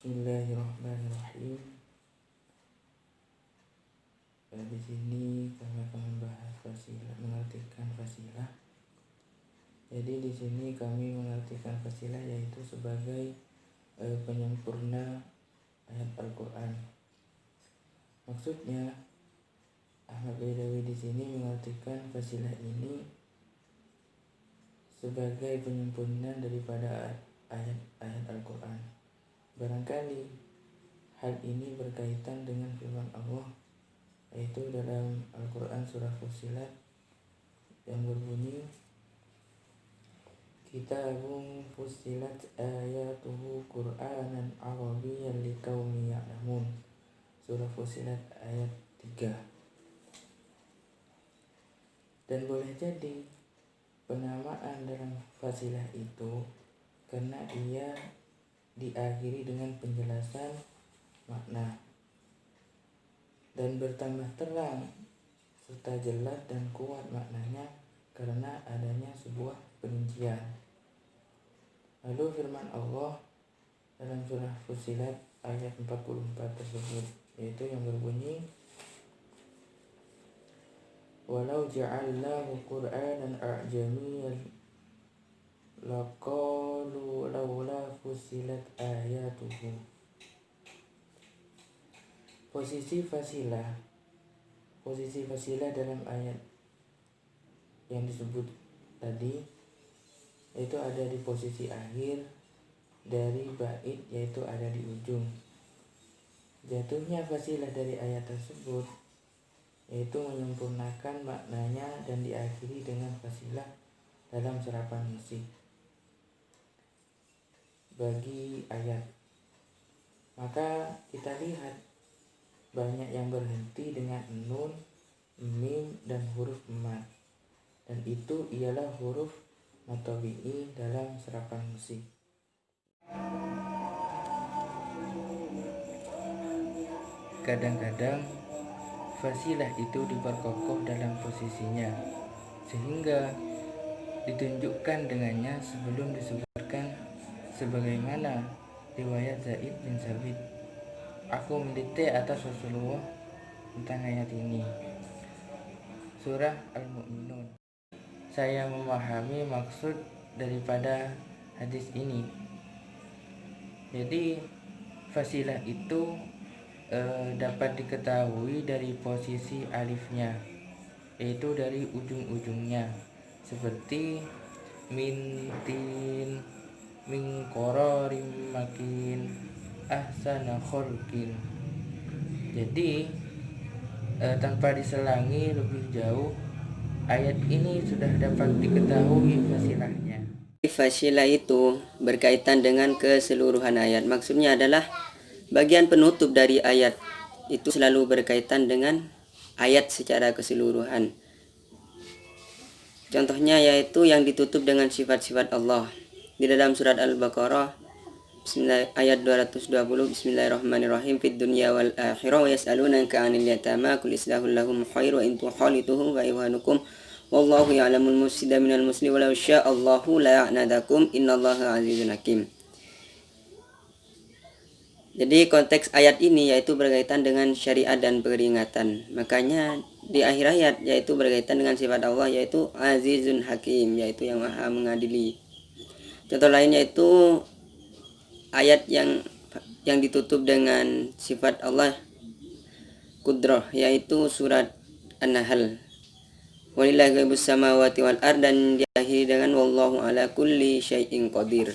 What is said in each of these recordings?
Bismillahirrahmanirrahim. Di sini kami akan membahas fasilah, mengartikan fasilah. Jadi di sini kami mengartikan fasilah yaitu sebagai penyempurna ayat Al-Quran. Maksudnya Ahmad Baidawi di sini mengartikan fasilah ini sebagai penyempurna daripada ayat-ayat Al-Quran. Barangkali hal ini berkaitan dengan firman Allah, yaitu dalam Al-Quran surah Fussilat yang berbunyi, Kitabun fussilat ayatuhu Qur'anan Arabiyyan liqaumin ya'lamun. Surah Fussilat ayat 3. Dan boleh jadi penamaan dalam fasilah itu karena ia diakhiri dengan penjelasan makna dan bertambah terang serta jelas dan kuat maknanya karena adanya sebuah perincian. Lalu firman Allah dalam surah Fussilat ayat 44 tersebut, yaitu yang berbunyi, Walau ja'alnahu Qur'anan a'jamiyyan laqalu laula fussilat ayatuhu. Posisi fasilah dalam ayat yang disebut tadi yaitu ada di posisi akhir dari bait, yaitu ada di ujung. Jatuhnya fasilah dari ayat tersebut yaitu menyempurnakan maknanya dan diakhiri dengan fasilah dalam serapan musik bagi ayat. Maka kita lihat banyak yang berhenti dengan nun, mim, dan huruf mat, dan itu ialah huruf matabi'i dalam serapan musik. Kadang-kadang fasilah itu diperkokoh dalam posisinya sehingga ditunjukkan dengannya sebelum disebutkan, sebagaimana riwayat Zaid bin Sabit, aku mendikte atas Rasulullah tentang ayat ini. Surah Al-Mu'minun. Saya memahami maksud daripada hadis ini. Jadi fasilah itu dapat diketahui dari posisi alifnya, yaitu dari ujung-ujungnya, seperti mintin, min qararim makin, ahsana khulqin. Jadi tanpa diselangi lebih jauh, ayat ini sudah dapat diketahui fasilahnya. Fasilah itu berkaitan dengan keseluruhan ayat. Maksudnya adalah bagian penutup dari ayat itu selalu berkaitan dengan ayat secara keseluruhan. Contohnya yaitu yang ditutup dengan sifat-sifat Allah. Di dalam surat Al-Baqarah ayat 220, Bismillahirrahmanirrahim, fid dunya wal akhirah wa yas'alunaka 'anil yatama qul islahul lahum khairu in tukhalituhum wa yuhanukum wallahu ya'lamul mufsida minal muslim walau sya'allahu la ya'nadakum innallaha 'azizun hakim. Jadi konteks ayat ini yaitu berkaitan dengan syariat dan peringatan. Makanya di akhir ayat yaitu berkaitan dengan sifat Allah, yaitu Azizun Hakim, yaitu yang maha mengadili. Contoh lain yaitu ayat yang ditutup dengan sifat Allah Qudrah, yaitu surat An-Nahl. Walillahi ghaibus samawati wal ard, dan diakhiri dengan wallahu ala kulli syai'in qadir.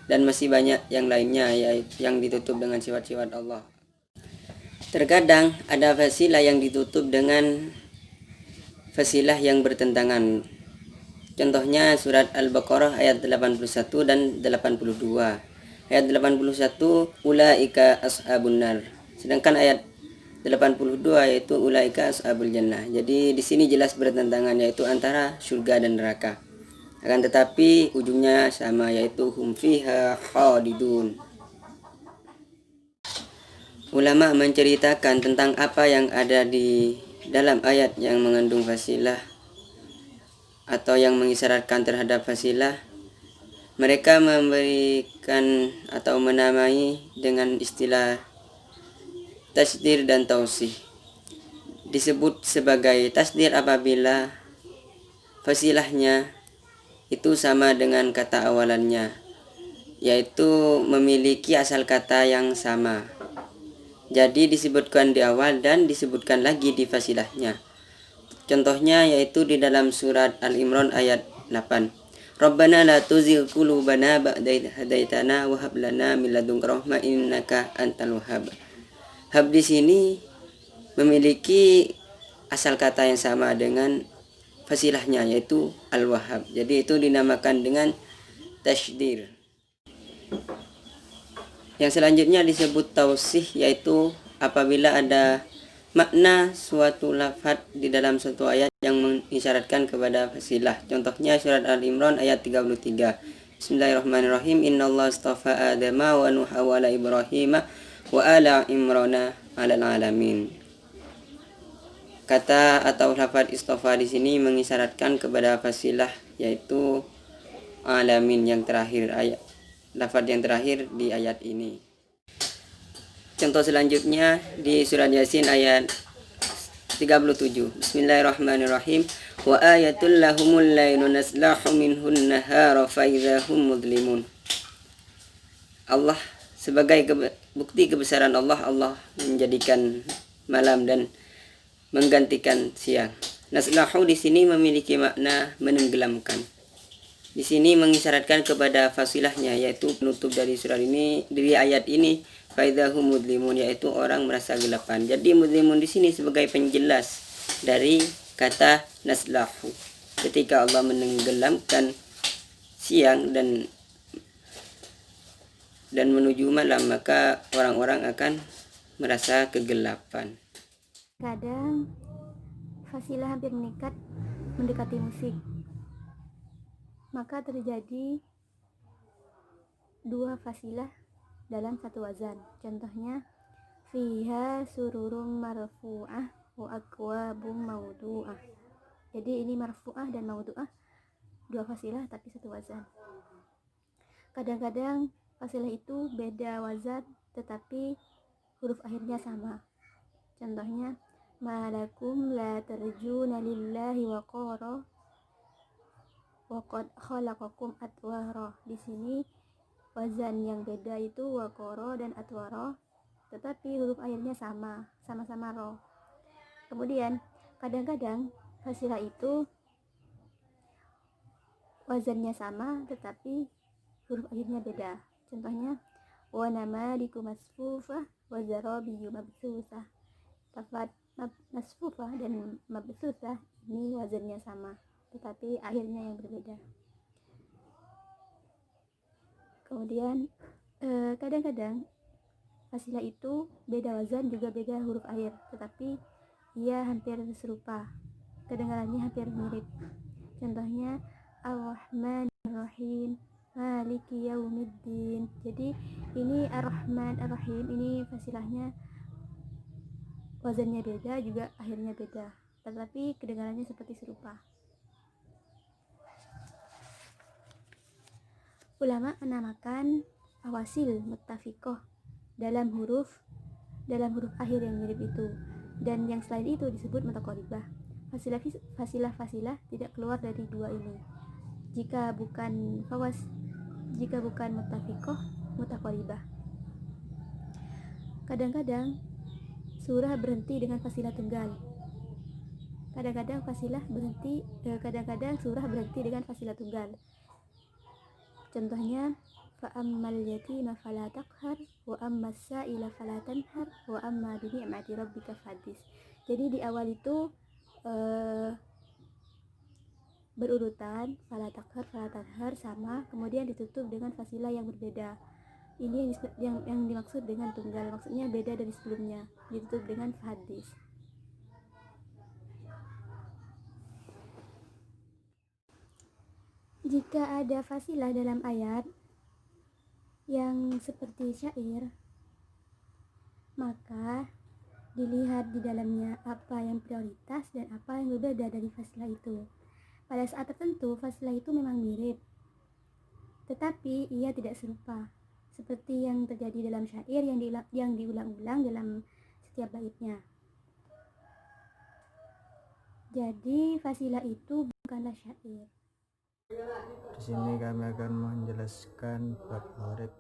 Dan masih banyak yang lainnya yang ditutup dengan sifat-sifat Allah. Terkadang ada fasilah yang ditutup dengan fasilah yang bertentangan. Contohnya surat Al-Baqarah ayat 81 dan 82. Ayat 81 ulaika ashabun nar. Sedangkan ayat 82 yaitu ulaika ashabul jannah. Jadi di sini jelas bertentangan, yaitu antara surga dan neraka. Akan tetapi ujungnya sama, yaitu hum fiha khalidun. Ulama menceritakan tentang apa yang ada di dalam ayat yang mengandung fasilah atau yang mengisyaratkan terhadap fasilah. Mereka memberikan atau menamai dengan istilah tasdir dan tausih. Disebut sebagai tasdir apabila fasilahnya itu sama dengan kata awalannya, yaitu memiliki asal kata yang sama. Jadi disebutkan di awal dan disebutkan lagi di fasilahnya. Contohnya yaitu di dalam surat Al-Imran ayat 8. Rabbana la tuzigh qulubana ba'da idh hadaitana wa hab lana min ladunka rahmah innaka antal wahhab. Hab di sini memiliki asal kata yang sama dengan fasilahnya yaitu al-wahhab. Jadi itu dinamakan dengan tasydir. Yang selanjutnya disebut tausih, yaitu apabila ada makna suatu lafaz di dalam suatu ayat yang mengisyaratkan kepada fasilah. Contohnya surat Al-Imran ayat 33. Bismillahirrahmanirrahim. Innallaha astafa Adama wa Nuha wa ala Ibrahim wa ala Imrana 'alal alamin. Kata atau lafaz istafa di sini mengisyaratkan kepada fasilah, yaitu alamin yang terakhir, ayat lafaz yang terakhir di ayat ini. Contoh selanjutnya di surat Yasin ayat 37. Bismillahirrahmanirrahim. Wa ayatul lahumul lailu naslahu minhun nahara fa idzahum mudlimun. Allah sebagai bukti kebesaran Allah menjadikan malam dan menggantikan siang. Naslahu di sini memiliki makna menenggelamkan. Di sini mengisyaratkan kepada fasilahnya, yaitu penutup dari surat ini, dari ayat ini, faidahum mudlimun, yaitu orang merasa gelapan. Jadi mudlimun di sini sebagai penjelas dari kata naslahu. Ketika Allah menenggelamkan siang dan menuju malam, maka orang-orang akan merasa kegelapan. Kadang fasilah hampir mendekati musik, maka terjadi dua fasilah dalam satu wazan. Contohnya fiha sururum marfu'ah wa akwabum maudu'ah. Jadi ini marfu'ah dan maudu'ah, dua fasilah tapi satu wazan. Kadang-kadang fasilah itu beda wazan tetapi huruf akhirnya sama. Contohnya malakum la tarjuna lillahi waqara wa qad khalaqakum atwara. Di sini wazan yang beda itu waqara dan atwara, tetapi huruf akhirnya sama-sama ro. Kemudian kadang-kadang fasilah itu wazannya sama tetapi huruf akhirnya beda. Contohnya wa namaliku masfufah wa zarabiyu mabsusah. Lafaz masfufah dan mabsusah ini wazannya sama tetapi akhirnya yang berbeda. Kemudian kadang-kadang fasilah itu beda wazan juga beda huruf akhir, tetapi ia hampir serupa, kedengarannya hampir mirip. Contohnya Ar-Rahman Ar-Rahim Maliki Yaumiddin. Jadi ini Ar-Rahman Ar-Rahim, ini fasilahnya wazannya beda juga akhirnya beda, tetapi kedengarannya seperti serupa. Ulama menamakan fawasil muttafiqoh dalam huruf akhir yang mirip itu, dan yang selain itu disebut mutaqaribah. Fasilah tidak keluar dari dua ini. Jika bukan muttafiqoh, mutaqaribah. Kadang-kadang surah berhenti dengan fasilah tunggal. Kadang-kadang surah berhenti dengan fasilah tunggal. Contohnya fa'ammal yatima fala taqhar wa ammas sa'ila fala tanhar wa amma bi ni'mati rabbika fahadits. Jadi di awal itu berurutan fala taqhar fala tanhar sama, kemudian ditutup dengan fasilah yang berbeda. Ini yang dimaksud dengan tunggal, maksudnya beda dari sebelumnya, ditutup dengan fahadits. Jika ada fasilah dalam ayat yang seperti syair, maka dilihat di dalamnya apa yang prioritas dan apa yang berbeda dari fasilah itu. Pada saat tertentu fasilah itu memang mirip, tetapi ia tidak serupa seperti yang terjadi dalam syair yang diulang-ulang dalam setiap baitnya. Jadi fasilah itu bukanlah syair. Di sini kami akan menjelaskan bab huruf.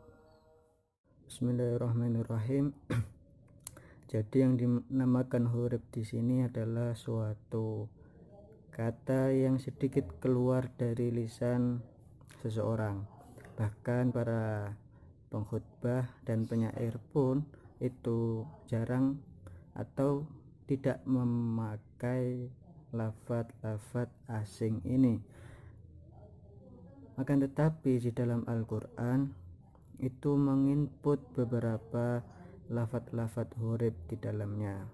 Bismillahirrahmanirrahim. Jadi yang dinamakan huruf di sini adalah suatu kata yang sedikit keluar dari lisan seseorang. Bahkan para pengkhutbah dan penyair pun itu jarang atau tidak memakai lafaz-lafaz asing ini. Akan tetapi di dalam Al-Quran itu menginput beberapa lafaz-lafaz huruf di dalamnya,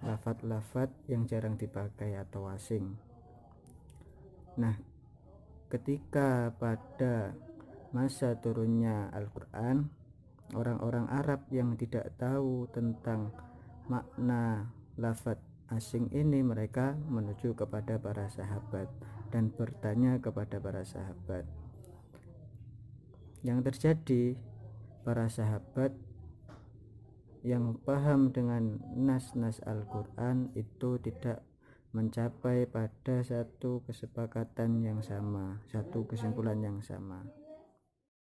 lafaz-lafaz yang jarang dipakai atau asing. Nah, ketika pada masa turunnya Al-Quran, orang-orang Arab yang tidak tahu tentang makna lafaz asing ini, mereka menuju kepada para sahabat dan bertanya kepada para sahabat. Yang terjadi, para sahabat yang paham dengan nas-nas Al-Quran itu tidak mencapai pada satu kesepakatan yang sama, satu kesimpulan yang sama.